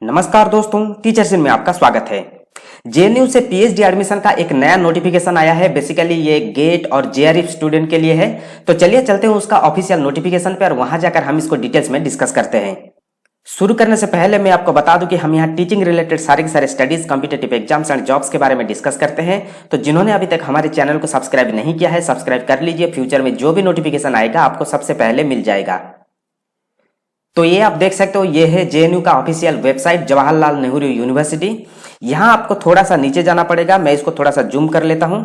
नमस्कार दोस्तों, teachers in में आपका स्वागत है। जेएनयू से पीएचडी एडमिशन का एक नया नोटिफिकेशन आया है। बेसिकली ये गेट और जेआरएफ स्टूडेंट के लिए है। तो चलिए चलते हैं उसका ऑफिशियल नोटिफिकेशन पे और वहां जाकर हम इसको डिटेल्स में डिस्कस करते हैं। शुरू करने से पहले मैं आपको बता दूं कि हम यहाँ टीचिंग रिलेटेड सारे के सारे studies, competitive exams and jobs के बारे में डिस्कस करते हैं। तो जिन्होंने अभी तक हमारे चैनल को सब्सक्राइब नहीं किया है, सब्सक्राइब कर लीजिए। फ्यूचर में जो भी नोटिफिकेशन आएगा आपको सबसे पहले मिल जाएगा। तो ये आप देख सकते हो, ये है जेएनयू का official website, Jawaharlal Nehru university. यहां आपको थोड़ा सा नीचे जाना पड़ेगा। मैं इसको थोड़ा सा जूम कर लेता हूं।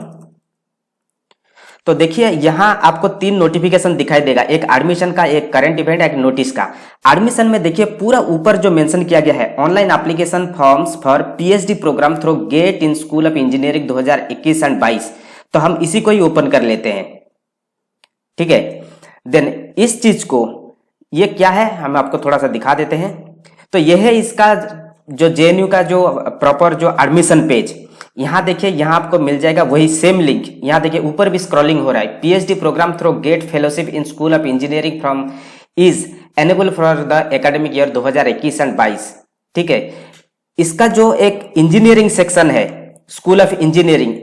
तो देखिए यहां आपको 3 नोटिफिकेशन दिखाई देगा, एक एडमिशन का, एक करंट इवेंट, एक नोटिस का। एडमिशन में देखिए पूरा ऊपर जो मेंशन किया गया है, online application forms for PhD programme through GATE in school of engineering 2021 and 22। तो हम इसी को ही ओपन कर लेते हैं। ठीक है, देन इस चीज को, ये क्या है हम आपको थोड़ा सा दिखा देते हैं। तो यह है इसका जो जेएनयू का जो प्रॉपर जो एडमिशन पेज। यहां देखिए, यहां आपको मिल जाएगा वही सेम लिंक। यहां देखिए ऊपर भी स्क्रॉलिंग हो रहा है, PhD programme through GATE fellowship in school of engineering from is enable for the academic year 2021 and 22। ठीक है, इसका जो एक इंजीनियरिंग सेक्शन है, स्कूल ऑफ इंजीनियरिंग,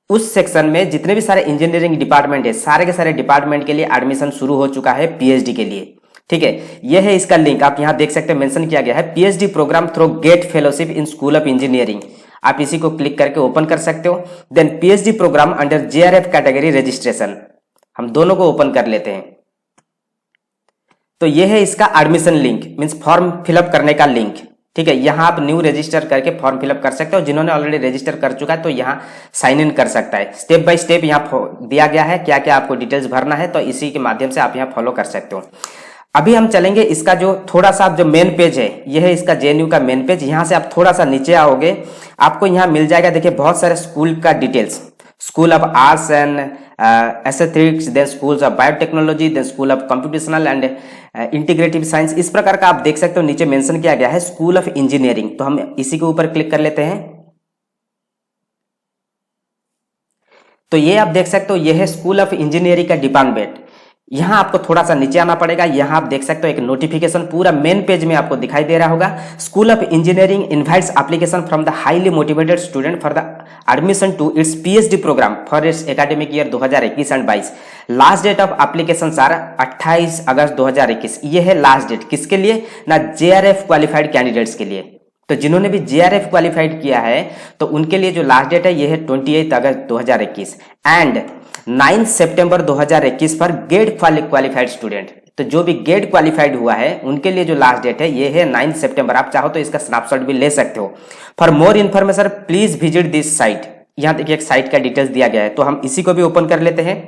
उस सेक्शन में जितने भी सारे इंजीनियरिंग डिपार्टमेंट है, सारे के सारे डिपार्टमेंट के लिए एडमिशन शुरू हो चुका है पीएचडी के लिए। ठीक है, यह है इसका लिंक। आप यहां देख सकते हैं, मेंशन किया गया है PhD programme through GATE fellowship in school of engineering. आप इसी को क्लिक करके ओपन कर सकते हो। Then PhD programme under JRF category registration, हम दोनों को ओपन कर लेते हैं। तो यह है इसका admission link, means form fill up करने का लिंक। ठीक है, यहां आप न्यू रजिस्टर करके फॉर्म फिलअप कर सकते हो। जिन्होंने ऑलरेडी रजिस्टर कर चुका है तो यहां साइन इन कर सकता है। स्टेप बाय स्टेप यहां दिया गया है क्या क्या आपको डिटेल्स भरना है, तो इसी के माध्यम से आप यहां फॉलो कर सकते हो। अभी हम चलेंगे इसका जो थोड़ा सा जो मेन पेज है, यह है इसका जेएनयू का मेन पेज। यहां से आप थोड़ा सा नीचे आओगे, आपको यहां मिल जाएगा, देखिए बहुत सारे स्कूल का details, school of arts and aesthetics, then schools of biotechnology, then school of computational and integrative science. इस प्रकार का आप देख सकते हो, नीचे मेंशन किया गया है स्कूल ऑफ इंजीनियरिंग। तो हम इसी के ऊपर क्लिक कर लेते हैं। तो ये आप देख सकते हो, यह है स्कूल ऑफ इंजीनियरिंग का डिपार्टमेंट। यहां आपको थोड़ा सा नीचे आना पड़ेगा। यहां आप देख सकते हो एक नोटिफिकेशन पूरा मेन पेज में आपको दिखाई दे रहा होगा। School of engineering invites application from the highly motivated student for the admission to its PhD programme for its academic year 2021 and 22। Last date of application are 28 August 2021। ये है last date किसके लिए ना, जेआरएफ क्वालिफाइड कैंडिडेट्स के लिए। तो जिन्होंने भी जेआरएफ क्वालिफाइड किया है तो उनके लिए जो लास्ट डेट है ये है 28 अगस्त 2021 एंड 9 सितंबर 2021 पर गेट क्वालिफाइड स्टूडेंट। तो जो भी गेट क्वालिफाइड हुआ है उनके लिए जो लास्ट डेट है ये है 9 सितंबर। आप चाहो तो इसका स्नैपशॉट भी ले सकते हो। For more information please visit this site. यहां देखिए एक साइट का डिटेल्स दिया गया है, तो हम इसी को भी ओपन कर लेते हैं।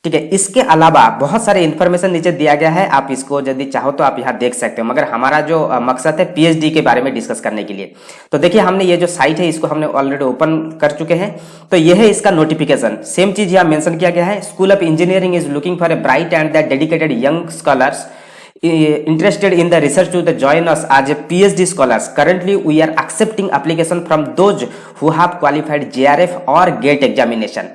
ठीक है, इसके अलावा बहुत सारे इन्फॉर्मेशन नीचे दिया गया है, आप इसको यदि चाहो तो आप यहाँ देख सकते हो। मगर हमारा जो मकसद है पीएचडी के बारे में डिस्कस करने के लिए। तो देखिए हमने ये जो साइट है इसको हमने ऑलरेडी ओपन कर चुके हैं। तो ये है इसका नोटिफिकेशन। सेम चीज यहाँ मेंशन किया गया है, school of engineering is looking for a bright and the dedicated young scholars interested in the research to the join us as a PhD scholars. Currently, we are accepting application from those who have qualified JRF or GATE examination.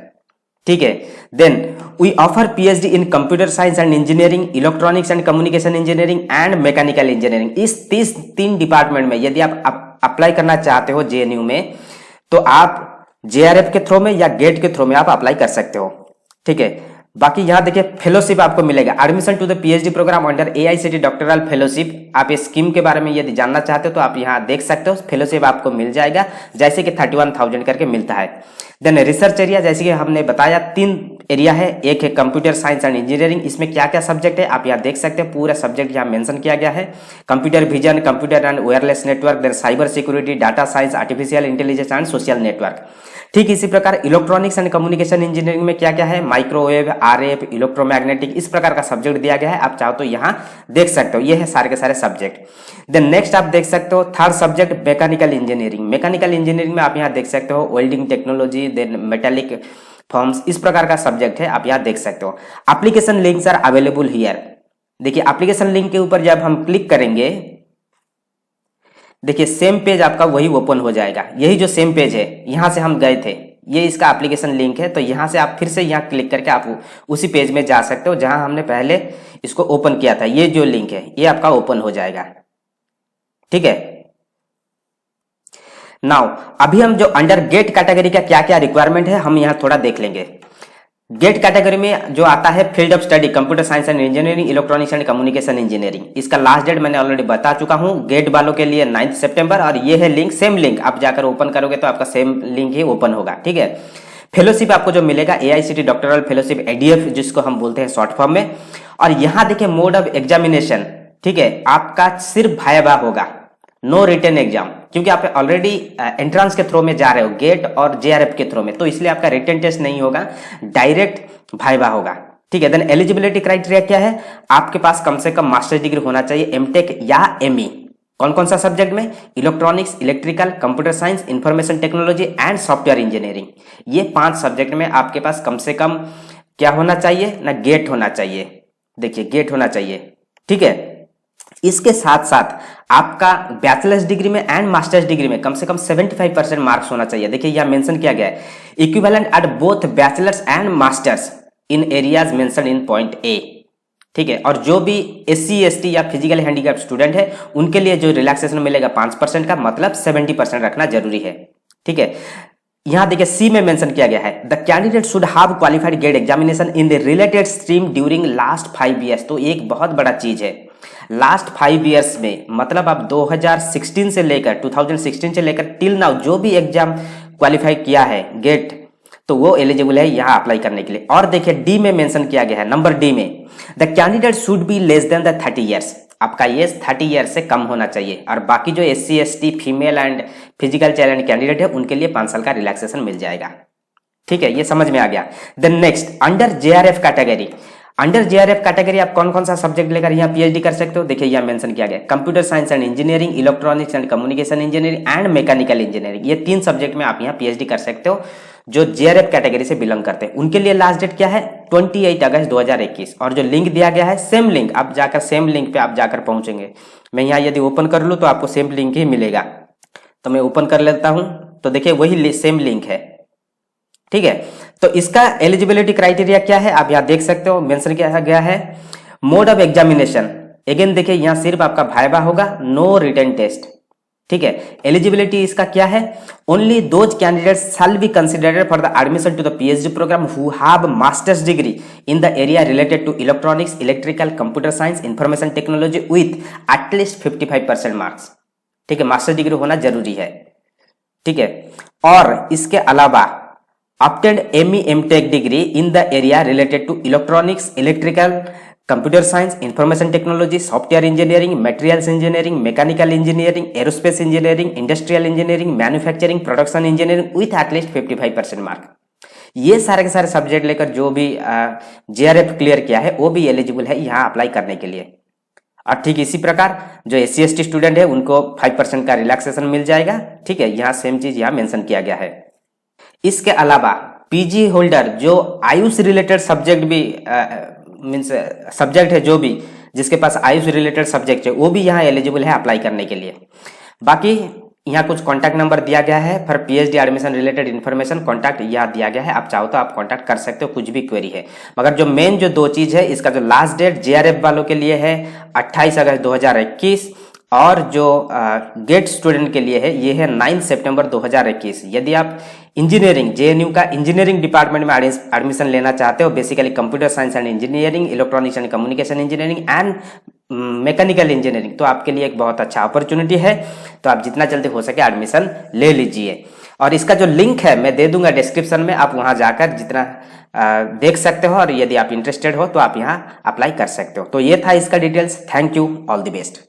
ठीक है, then we offer PhD in computer science and engineering, electronics and communication engineering and mechanical engineering. इस 3 department में यदि आप apply करना चाहते हो JNU में, तो आप जेआरएफ के थ्रू में या गेट के थ्रू में आप अप्लाई कर सकते हो। ठीक है, बाकी यहाँ देखिए फेलोशिप आपको मिलेगा, admission to the PhD programme under AICTE doctoral fellowship. आप इस स्कीम के बारे में यदि जानना चाहते हो तो आप यहाँ देख सकते हो, फेलोशिप आपको मिल जाएगा, जैसे कि 31,000 करके मिलता है। देन रिसर्च एरिया, जैसे कि हमने बताया 3 एरिया है, एक है कंप्यूटर साइंस एंड इंजीनियरिंग। इसमें क्या क्या सब्जेक्ट है आप यहाँ देख सकते हैं, पूरा सब्जेक्ट यहाँ मेंशन किया गया है। Computer vision, computer and wireless network, then cyber security, data science, artificial intelligence and social network. ठीक इसी प्रकार इलेक्ट्रॉनिक्स एंड कम्युनिकेशन इंजीनियरिंग में क्या क्या है, माइक्रोवेव, आरएफ, इलेक्ट्रोमैग्नेटिक, इस प्रकार का सब्जेक्ट दिया गया है। आप चाहो तो यहाँ देख सकते हो, ये है सारे के सारे सब्जेक्ट। देन नेक्स्ट आप देख सकते हो third subject mechanical engineering. Mechanical engineering में आप यहाँ देख सकते हो welding technology, then metallic forms, इस प्रकार का सब्जेक्ट है, आप यहाँ देख सकते हो। Application links are available here. देखिए एप्लीकेशन लिंक के ऊपर जब हम क्लिक करेंगे, देखिए सेम पेज आपका वही ओपन हो जाएगा। यही जो सेम पेज है, यहां से हम गए थे, ये इसका एप्लीकेशन लिंक है। तो यहां से आप फिर से यहाँ क्लिक करके आप उसी पेज में जा सकते हो जहां हमने पहले इसको ओपन किया था। ये जो लिंक है ये आपका ओपन हो जाएगा। ठीक है। नाउ अभी हम जो अंडर गेट कैटेगरी का क्या क्या रिक्वायरमेंट है हम यहां थोड़ा देख लेंगे। गेट कैटेगरी में जो आता है field of study computer science and engineering, electronics and communication engineering, इसका लास्ट डेट मैंने ऑलरेडी बता चुका हूं। गेट वालों के लिए 9 सितंबर, और ये है लिंक, सेम लिंक आप जाकर ओपन करोगे तो आपका सेम लिंक ही ओपन होगा, ठीक है। फेलोशिप आपको जो मिलेगा AICTE डॉक्टरल फेलोशिप ADF जिसको हम बोलते हैं शॉर्ट फॉर्म में। और यहां देखिए मोड ऑफ एग्जामिनेशन, ठीक है, आपका सिर्फ वाइवा होगा, नो रिटन एग्जाम, क्योंकि आप ऑलरेडी एंट्रेंस के थ्रू में जा रहे हो, गेट और JRF के थ्रू में, तो इसलिए आपका रिटन टेस्ट नहीं होगा, डायरेक्ट वाइवा होगा, ठीक है। देन एलिजिबिलिटी क्राइटेरिया क्या है, आपके पास कम से कम मास्टर्स डिग्री होना चाहिए, MTech या ME, कौन कौन सा सब्जेक्ट में, electronics, electrical, computer science, information technology and software engineering, ये 5 सब्जेक्ट में आपके पास कम से कम क्या होना चाहिए ना, गेट होना चाहिए, देखिए गेट होना चाहिए, ठीक है। इसके साथ साथ आपका बैचलर्स डिग्री में एंड मास्टर्स डिग्री में कम से कम 75% मार्क्स होना चाहिए। देखिए यहां मेंशन किया गया है, equivalent at both bachelors and masters in areas mention in point A, ठीक है। और जो भी SC ST या फिजिकल हैंडीकैप स्टूडेंट है उनके लिए जो रिलैक्सेशन मिलेगा 5% का, मतलब 70% रखना जरूरी है, ठीक है। यहां देखिए C में मेंशन किया गया है, the candidate should have qualified GATE examination in the related stream during last 5 years. तो एक बहुत बड़ा चीज है, लास्ट 5 ईयर्स में, मतलब आप 2016 से लेकर टिल नाउ जो भी एग्जाम क्वालिफाई किया है गेट, तो वो एलिजिबल है यहाँ अप्लाई करने के लिए। और देखिए D में मेंशन किया गया है, नंबर D में, the candidate should be less than the 30 years, आपका एज 30 ईयर्स से कम होना चाहिए। और बाकी जो SC ST female and physical challenge candidate है उनके लिए 5 साल का रिलैक्सेशन मिल जाएगा, ठीक है, ये समझ में आ गया। Then next under JRF category, under JRF category आप कौन कौन सा सब्जेक्ट लेकर यहाँ PhD कर सकते हो, देखिए यहाँ मेंशन किया गया, computer science and engineering, electronics and communication engineering and mechanical engineering, ये 3 सब्जेक्ट में आप यहाँ PhD कर सकते हो जो JRF कैटेगरी से बिलोंग करते हैं। उनके लिए लास्ट डेट क्या है, 28 अगस्त 2021। और जो लिंक दिया गया है सेम लिंक, आप जाकर सेम लिंक पे आप जाकर पहुंचेंगे। मैं यहाँ यदि ओपन कर लूँ तो आपको सेम लिंक ही मिलेगा, तो मैं ओपन कर लेता हूं, तो देखिए वही सेम लिंक है, ठीक है। तो इसका एलिजिबिलिटी क्राइटेरिया क्या है आप यहां देख सकते हो, मेंशन किया गया है। मोड ऑफ एग्जामिनेशन, अगेन देखिए यहां सिर्फ आपका वाइवा होगा, नो रिटन टेस्ट, ठीक है। एलिजिबिलिटी इसका क्या है, only those candidates shall be considered for the admission to the PhD programme who have masters degree in the area related to electronics, electrical, computer science, information technology with at least 55% marks, ठीक है, master degree होना जरूरी है, ठीक है। और इसके अलावा obtained ME MTech degree in the area related to electronics, electrical, computer science, information technology, software engineering, materials engineering, mechanical engineering, aerospace engineering, industrial engineering, manufacturing, production engineering with at least 55% mark. ये सारे के सारे subject लेकर जो भी JRF clear किया है वो भी एलिजिबल है यहाँ अप्लाई करने के लिए। और ठीक इसी प्रकार जो SC ST स्टूडेंट है उनको 5% का रिलैक्सेशन मिल जाएगा, ठीक है। यहाँ सेम चीज यहाँ मेंशन किया गया है। इसके अलावा PG होल्डर जो आयुष रिलेटेड सब्जेक्ट भी मीन्स सब्जेक्ट है, जो भी जिसके पास आयुष रिलेटेड सब्जेक्ट है वो भी यहाँ एलिजिबल है अप्लाई करने के लिए। बाकी यहाँ कुछ कॉन्टैक्ट नंबर दिया गया है for PhD admission related information, contact यहाँ दिया गया है, आप चाहो तो आप कॉन्टैक्ट कर सकते हो, कुछ भी क्वेरी है। मगर जो मेन जो 2 चीज है, इसका जो लास्ट डेट JRF वालों के लिए है 28 अगस्त 2021 और जो गेट स्टूडेंट के लिए है ये है 9 सितंबर 2021। यदि आप इंजीनियरिंग JNU का इंजीनियरिंग डिपार्टमेंट में एडमिशन लेना चाहते हो, basically computer science and engineering, electronics and communication engineering and mechanical engineering, तो आपके लिए एक बहुत अच्छा अपॉर्चुनिटी है, तो आप जितना जल्दी हो सके एडमिशन ले लीजिए। और इसका जो लिंक है मैं दे दूंगा डिस्क्रिप्शन में, आप वहां जाकर जितना देख सकते हो, और यदि आप इंटरेस्टेड हो तो आप यहाँ अप्लाई कर सकते हो। तो ये था इसका details. Thank you, all the best.